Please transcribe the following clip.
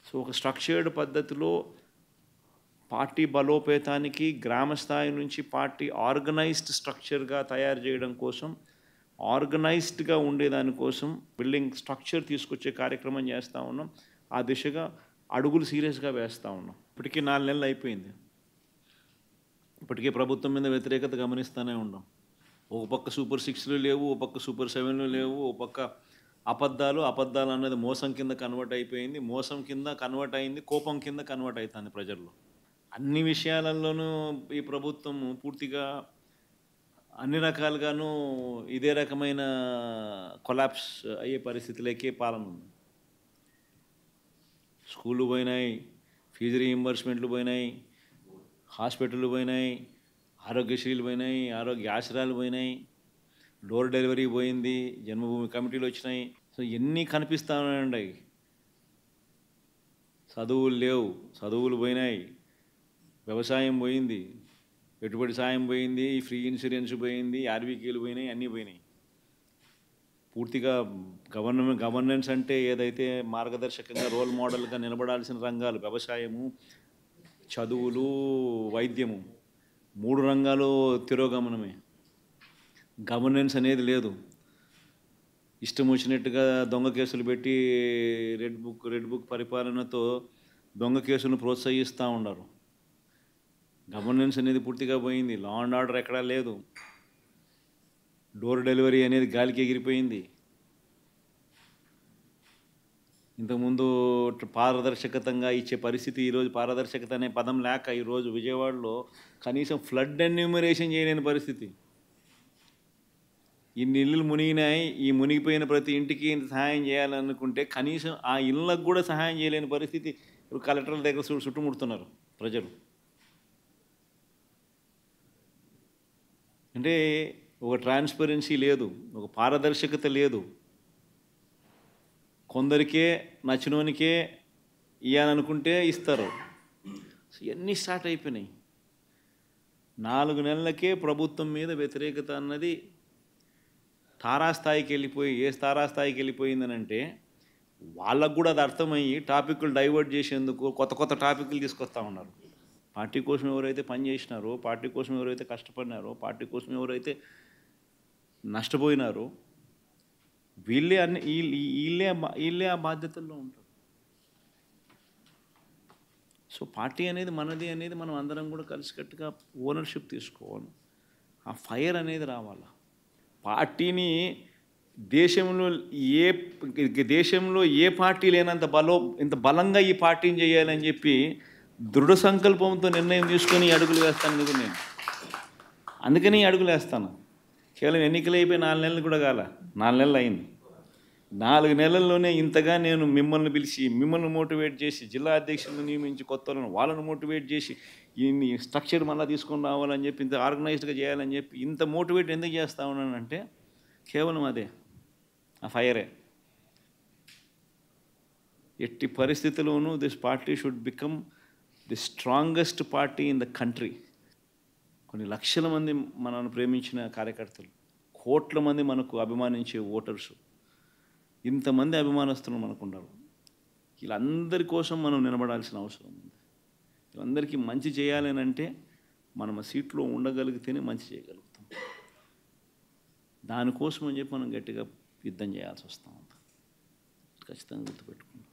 So ఒక structured పద్ధతిలో party బలోపేతానికి గ్రామ స్థాయి నుంచి పార్టీ ఆర్గనైజ్డ్ స్ట్రక్చర్గా తయారు చేయడం కోసం, ఆర్గనైజ్డ్గా ఉండేదానికోసం బిల్డింగ్ స్ట్రక్చర్ తీసుకొచ్చే కార్యక్రమం చేస్తూ ఉన్నాం. ఆ దిశగా అడుగులు సీరియస్గా వేస్తూ ఉన్నాం. ఇప్పటికీ 4 నెలలు అయిపోయింది. ఇప్పటికే ప్రభుత్వం మీద వ్యతిరేకత గమనిస్తూనే ఉన్నాం. ఒక పక్క సూపర్ 6లు లేవు, ఒక పక్క సూపర్ 7లు లేవు, ఒక పక్క అబద్ధాలు అన్నది మోసం కింద కన్వర్ట్ అయిపోయింది. మోసం కింద కన్వర్ట్ అయింది, కోపం కింద కన్వర్ట్ అవుతుంది ప్రజల్లో. అన్ని విషయాలలోనూ ఈ ప్రభుత్వం పూర్తిగా అన్ని రకాలుగాను ఇదే రకమైన కొలాప్స్ అయ్యే పరిస్థితులకే పాలన ఉంది. స్కూళ్ళు పోయినాయి, ఫీజు రీయింబర్స్మెంట్లు పోయినాయి, హాస్పిటళ్ళు పోయినాయి, ఆరోగ్యశ్రీలు పోయినాయి, ఆరోగ్య ఆశ్రయాలు పోయినాయి, డోర్ డెలివరీ పోయింది, జన్మభూమి కమిటీలు వచ్చినాయి. సో ఎన్ని కనిపిస్తూ ఉన్నాయండి. చదువులు లేవు, చదువులు పోయినాయి, వ్యవసాయం పోయింది, పెట్టుబడి సాయం పోయింది, ఫ్రీ ఇన్సూరెన్స్ పోయింది, ఆర్బీకేలు పోయినాయి, అన్నీ పోయినాయి. పూర్తిగా గవర్నెన్స్ అంటే ఏదైతే మార్గదర్శకంగా రోల్ మోడల్గా నిలబడాల్సిన రంగాలు వ్యవసాయము, చదువులు, వైద్యము, 3 రంగాలు తిరోగమనమే. గవర్నెన్స్ అనేది లేదు. ఇష్టం వచ్చినట్టుగా దొంగ కేసులు పెట్టి రెడ్ బుక్ పరిపాలనతో దొంగ కేసులను ప్రోత్సహిస్తూ ఉన్నారు. గవర్నెన్స్ అనేది పూర్తిగా పోయింది. లా అండ్ ఆర్డర్ ఎక్కడా లేదు. డోర్ డెలివరీ అనేది గాలికి ఎగిరిపోయింది. ఇంతకుముందు పారదర్శకతంగా ఇచ్చే పరిస్థితి ఈరోజు పారదర్శకత అనే పదం లేక ఈరోజు విజయవాడలో కనీసం ఫ్లడ్ ఎన్యూమరేషన్ చేయలేని పరిస్థితి. ఇన్ని ఇళ్ళు మునిగినాయి, ఈ మునిగిపోయిన ప్రతి ఇంటికి ఇంత సహాయం చేయాలనుకుంటే కనీసం ఆ ఇళ్ళకు కూడా సహాయం చేయలేని పరిస్థితి. ఇప్పుడు కలెక్టర్ల దగ్గర చుట్టుముడుతున్నారు ప్రజలు. అంటే ఒక ట్రాన్స్పరెన్సీ లేదు, ఒక పారదర్శకత లేదు. కొందరికే నచ్చినోనికే ఇవ్వాలనుకుంటే ఇస్తారు. ఇవన్నీ స్టార్ట్ అయిపోయినాయి. 4 నెలలకే ప్రభుత్వం మీద వ్యతిరేకత అన్నది తారాస్థాయికి వెళ్ళిపోయి, తారాస్థాయికి వెళ్ళిపోయిందనంటే వాళ్ళకు కూడా అది అర్థమయ్యి టాపిక్లు డైవర్ట్ చేసేందుకు కొత్త టాపిక్లు తీసుకొస్తూ ఉన్నారు. పార్టీ కోసం ఎవరైతే పనిచేసినారో, పార్టీ కోసం ఎవరైతే కష్టపడినారో, పార్టీ కోసం ఎవరైతే నష్టపోయినారో వీళ్ళే ఆ బాధ్యతల్లో ఉంటారు. సో పార్టీ అనేది మనది అనేది మనం అందరం కూడా కలిసికట్టుగా ఓనర్షిప్ తీసుకోవాలి. ఆ ఫైర్ అనేది రావాలి. పార్టీని దేశంలో ఏ పార్టీ లేనంత ఇంత బలంగా ఈ పార్టీని చేయాలని చెప్పి దృఢ సంకల్పంతో నిర్ణయం తీసుకొని అడుగులు వేస్తాను కదా నేను. అందుకని అడుగులు వేస్తాను. కేవలం ఎన్నికలు అయిపోయి 4 నెలలు కూడా కాల, 4 నెలలు అయింది. 4 నెలల్లోనే ఇంతగా నేను మిమ్మల్ని పిలిచి, మిమ్మల్ని మోటివేట్ చేసి, జిల్లా అధ్యక్షులను నియమించి, వాళ్ళను మోటివేట్ చేసి, ఈ స్ట్రక్చర్ మళ్ళీ తీసుకొని రావాలని చెప్పి, ఇంత ఆర్గనైజ్డ్గా చేయాలని చెప్పి ఇంత మోటివేట్ ఎందుకు చేస్తూ ఉన్నానంటే కేవలం అదే, ఆ ఫైరే. ఎట్టి పరిస్థితుల్లోనూ this party should become the strongest party in the country. కొన్ని లక్షల మంది మనల్ని ప్రేమించిన కార్యకర్తలు, కోట్ల మంది మనకు అభిమానించే ఓటర్సు, ఇంతమంది అభిమానస్తులు మనకు ఉన్నారు. వీళ్ళందరి కోసం మనం నిలబడాల్సిన అవసరం ఉంది. వీళ్ళందరికీ మంచి చేయాలని అంటే మనం ఆ సీట్లో ఉండగలిగితేనే మంచి చేయగలుగుతాం. దానికోసం అని చెప్పి మనం గట్టిగా యుద్ధం చేయాల్సి వస్తూ ఉంది. ఖచ్చితంగా గుర్తుపెట్టుకుంటాం.